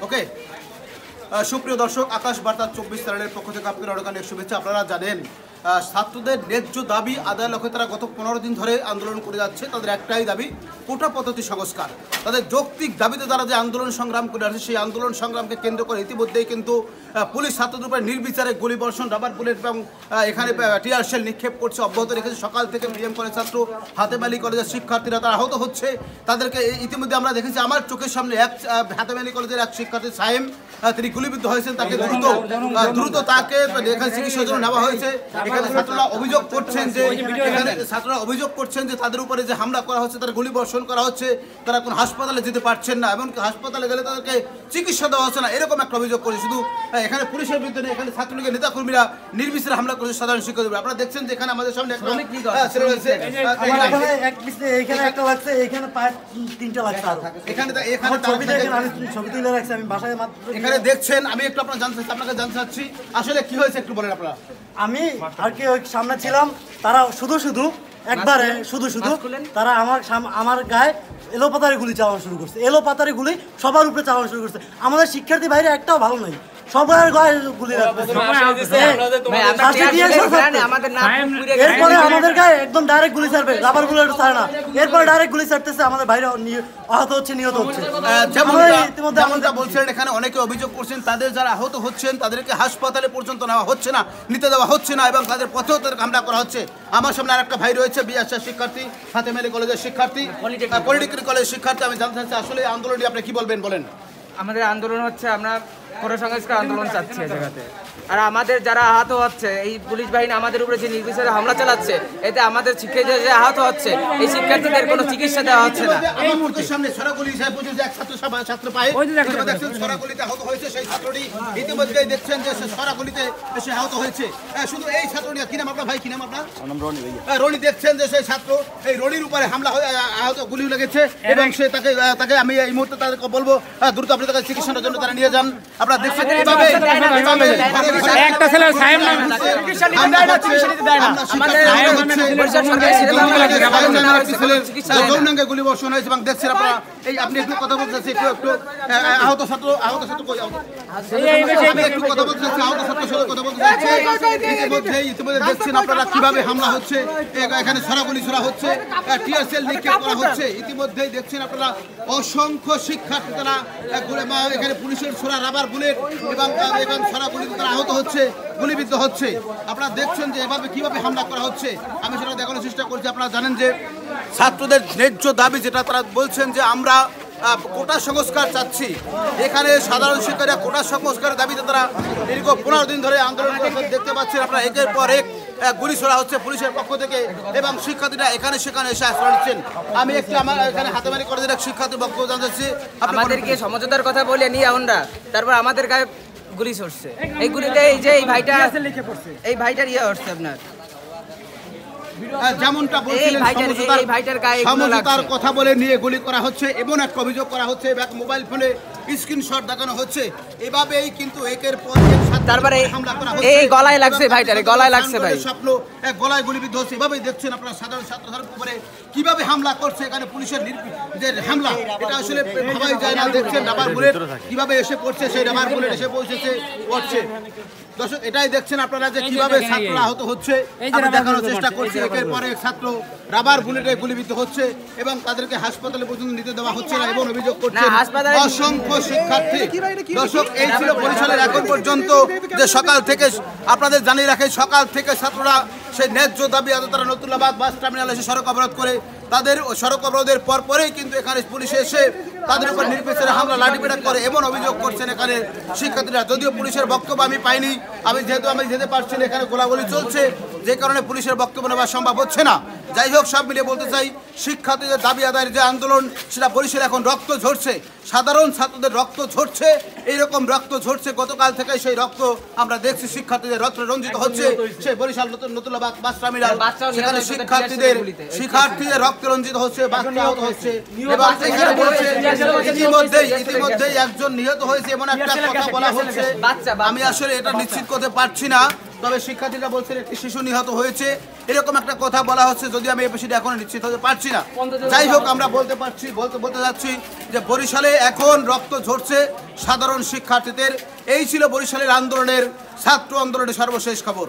ওকে, সুপ্রিয় দর্শক, আকাশ বার্তা 24 চ্যানেলের পক্ষ থেকে আপনাদের অনেক শুভেচ্ছা। আপনারা জানেন ছাত্রদের ন্যায্য দাবি আদায়ের লক্ষ্যে তারা গত 15 দিন ধরে আন্দোলন করে যাচ্ছে। তাদের একটাই দাবি, কোটা পদ্ধতি সংস্কার। তাদের যৌক্তিক দাবিতে তারা যে আন্দোলন সংগ্রাম করে আসছে, সেই আন্দোলন সংগ্রামকে কেন্দ্র করে ইতিমধ্যেই কিন্তু পুলিশ ছাত্রদের উপরে নির্বিচারে গুলিবর্ষণ, রাবার বুলেট এবং এখানে টিয়ার শেল নিক্ষেপ করছে, অব্যাহত রেখেছে। সকাল থেকে বিএম কলেজ ছাত্র, হাতেম আলী কলেজের শিক্ষার্থীরা তারা আহত হচ্ছে। তাদেরকে ইতিমধ্যে আমরা দেখেছি, আমার চোখের সামনে হাতেম আলী কলেজের এক শিক্ষার্থী সাহেম, তিনি গুলিবিদ্ধ হয়েছেন। তাকে দ্রুত তাকে এখানে চিকিৎসার জন্য নেওয়া হয়েছে। এখানে ছাত্ররা অভিযোগ করছেন যে তাদের উপরে যে হামলা করা হচ্ছে, তারা গুলিবর্ষণ করা হচ্ছে, তারা কোনো হাসপাতালে যেতে পারছেন না, এমনকি হাসপাতালে গেলে তাদেরকে চিকিৎসা দেওয়া হচ্ছে না, এরকম একটা অভিযোগ করে। শুধু এখানে পুলিশের বিরুদ্ধে এখানে ছাত্রলীগের নেতাকর্মীরা নির্বিচারে হামলা করেছে সাধারণ শিক্ষার্থীরা। আপনারা দেখছেন যে এখানে আমাদের সামনে একটা এখানে দেখছেন। আমি একটু আপনাকে জানতে চাচ্ছি আসলে কি হয়েছে, একটু বলেন আপনারা। আমি আর কি ওই সামনে ছিলাম, তারা শুধু তারা আমার গায়ে এলোপাতারি গুলি চালানো শুরু করছে। এলোপাতারি গুলি সবার উপরে চালানো শুরু করছে। আমাদের শিক্ষার্থী বাইরে একটাও ভালো নাই, সবার গায়ে গুলি রাখতেছে। এরপরে আমাদের গায়ে একদম ডাইরেক্ট গুলি ছাড়বে, রাবার বুলেট ছাড়ে না। এরপরে ডাইরেক্ট গুলি ছাড়তেছে, আমাদের বাইরে আহত হচ্ছে, নিহত হচ্ছে। যেমনটা বলছেন, এখানে অনেকে অভিযোগ করছেন তাদের যারা আহত হচ্ছেন তাদেরকে হাসপাতালে পর্যন্ত নেওয়া হচ্ছে না, নিতে দেওয়া হচ্ছে না, এবং তাদের পথেও তাদের হামলা করা হচ্ছে। আমার সামনে আরেকটা ভাই রয়েছে, বিএসএস শিক্ষার্থী, হাতেম আলী কলেজের শিক্ষার্থী, পলিটেকনিক কলেজের শিক্ষার্থী। আমি জানতে চাচ্ছি আসলে আন্দোলনটি আপনি কি বলবেন, বলেন। আমাদের আন্দোলন হচ্ছে, আমরা কোটা সংস্কার আন্দোলন চাচ্ছি এই জায়গাতে। আর আমাদের যারা আহত হচ্ছে, এই পুলিশ বাহিনী আমাদের উপরে যে নির্বিচারে হামলা চালাচ্ছে, এতে আমাদের শিক্ষার্থীরা যে আহত হচ্ছে, এই শিক্ষার্থীদের কোনো চিকিৎসা দেওয়া হচ্ছে না। এই মুহূর্তের সামনে সরাগুলি সাহেব বলছেন যে এক ছাত্র পায় দেখছেন সরাগুলিতে আহত হয়েছে। সেই ছাত্রটি ইতিমধ্যেই দেখছেন যে সে সরাগুলিতে এসে আহত হয়েছে। শুধু এই ছাত্রটি, কি নাম আপনার ভাই, কি নাম আপনার? রনি। দেখছেন যে সেই ছাত্র, এই রনির উপরে হামলা হয়ে আহত, গুলি লেগেছে, এবং সে তাকে আমি এই মুহূর্তে তাদেরকে বলবো দ্রুত আপনি তাকে চিকিৎসার জন্য তারা নিয়ে যান। আপনারা দেখছেন এইভাবে একটা ছেলে সাহেব নাম যৌনাঙ্গে গুলি বর্ষণ হয়েছে, এবং দেখছেন আপনারা। এই আপনি একটু কথা বলতে চাচ্ছি, একটু আহত ছাত্র একটু কথা বলতে চাচ্ছি, আহত ছাত্রের সাথে কথা বলতে চাচ্ছি। ইতিমধ্যে দেখছেন আপনারা কিভাবে হামলা হচ্ছে, এখানে ছড়াগুলি ছোড়া হচ্ছে, টিয়ার সেল নিক্ষেপ করা হচ্ছে। ইতিমধ্যেই দেখছেন আপনারা অসংখ্য শিক্ষার্থী তারা এখানে পুলিশের ছোড়া রাবার বুলেট এবং ছড়া গুলিতে তারা আহত হচ্ছে, গুলিবিদ্ধ হচ্ছে। আপনারা দেখছেন যে এভাবে কিভাবে হামলা করা হচ্ছে। আমি সেটা দেখানোর চেষ্টা করছি। আপনারা জানেন যে ছাত্রদের ন্যায্য দাবি যেটা, তারা বলছেন যে আমরা কোটা সংস্কার চাচ্ছি। এখানে সাধারণ শিক্ষার্থীরা কোটা সংস্কারের দাবিতে তারা দীর্ঘ 15 দিন ধরে আন্দোলন করতে দেখতে পাচ্ছেন। আপনারা একের পর এক গুলি ছোড়া হচ্ছে পুলিশের পক্ষ থেকে, এবং শিক্ষার্থীরা এখানে সেখানে এসে আশ্রয় নিচ্ছেন। আমি একটু আমার এখানে হাতেম আলী কলেজের এক শিক্ষার্থীর বক্তব্য জানতে চাচ্ছি। আমাদেরকে সমঝোতার কথা বলে নিয়ে আমরা, তারপর আমাদের গায়ে গুলি ছড়ছে। এই গুলিতে এই যে এই ভাইটার ইয়ে হচ্ছে আপনার, যেমনটা বলছিলেন সমঝোতার কথা বলে নিয়ে গুলি করা হচ্ছে, এমন একটা অভিযোগ করা হচ্ছে, মোবাইল ফোনে স্ক্রিনশট দেখানো হচ্ছে। এভাবেই কিন্তু একের পর এক তারপরে এই গলায় লাগছে, ভাইটার গলায় লাগছে, ভাই স্বপ্ন গলায় গুলিবিদ্ধ হচ্ছে। এভাবেই দেখছেন আপনারা সাধারণ ছাত্রদের উপরে কিভাবে হামলা করছে। এখানে পুলিশের যে হামলা, এটা আসলে ভাবাই যায় না। দেখছেন রাবার বুলেট কিভাবে এসে পড়ছে, সেই রাবার বুলেট এসে পড়ছে। দর্শক, এটাই দেখছেন আপনারা যে কিভাবে ছাত্ররা আহত হচ্ছে। আমি দেখানোর চেষ্টা করছি, একের পরে এক ছাত্র রাবার বুলেটে গুলিবিদ্ধ হচ্ছে, এবং তাদেরকে হাসপাতালে পর্যন্ত নিতে দেওয়া হচ্ছে না, এবং অভিযোগ করছে অসংখ্য শিক্ষার্থী। দর্শক, এই ছিল বরিশালের এখন পর্যন্ত যে সকাল থেকে আপনাদের জানিয়ে রাখে, সকাল থেকে ছাত্ররা সেই ন্যায্য দাবি আদায় তারা নতুল্লাবাদ বাস টার্মিনালে এসে সড়ক অবরোধ করে। তাদের সড়ক অবরোধের পরেই কিন্তু এখানে পুলিশে এসে তাদের উপর নির্বিচারে হামলা, লাঠিপেটা করে, এমন অভিযোগ করছেন এখানে শিক্ষার্থীরা। যদিও পুলিশের বক্তব্য আমি পাইনি, আমি যেতে পারছি না, এখানে গোলাগুলি চলছে, যে কারণে পুলিশের বক্তব্য নেওয়া সম্ভব হচ্ছে না। যাই হোক, সব মিলিয়ে বলতে চাই, শিক্ষার্থীদের দাবি আদায়ের যে আন্দোলন, সেটা বরিশালে এখন রক্ত ঝরছে, সাধারণ ছাত্রদের রক্ত ঝরছে, এইরকম রক্ত ঝরছে। গতকাল থেকে সেই রক্ত আমরা দেখছি, শিক্ষার্থীদের রক্ত রঞ্জিত হচ্ছে। সেই বরিশাল নতুল্লাবাদ বাস টার্মিনাল, সেখানে শিক্ষার্থীদের রক্ত রঞ্জিত হচ্ছে, বাচ্চা আহত হচ্ছে, এবং এখানে বলছে ইতিমধ্যেই একজন নিহত হয়েছে, এমন একটা কথা বলা হচ্ছে। আমি আসলে এটা নিশ্চিত করতে পারছি না তবে শিক্ষার্থীরা বলছেন একটি শিশু নিহত হয়েছে, এরকম একটা কথা বলা হচ্ছে, যদি আমি এই বিষয়টা এখনো নিশ্চিত হতে পারছি না। যাই হোক, আমরা বলতে যাচ্ছি যে বরিশালে এখন রক্ত ঝরছে সাধারণ শিক্ষার্থীদের। এই ছিল বরিশালের আন্দোলনের ছাত্র আন্দোলনের সর্বশেষ খবর।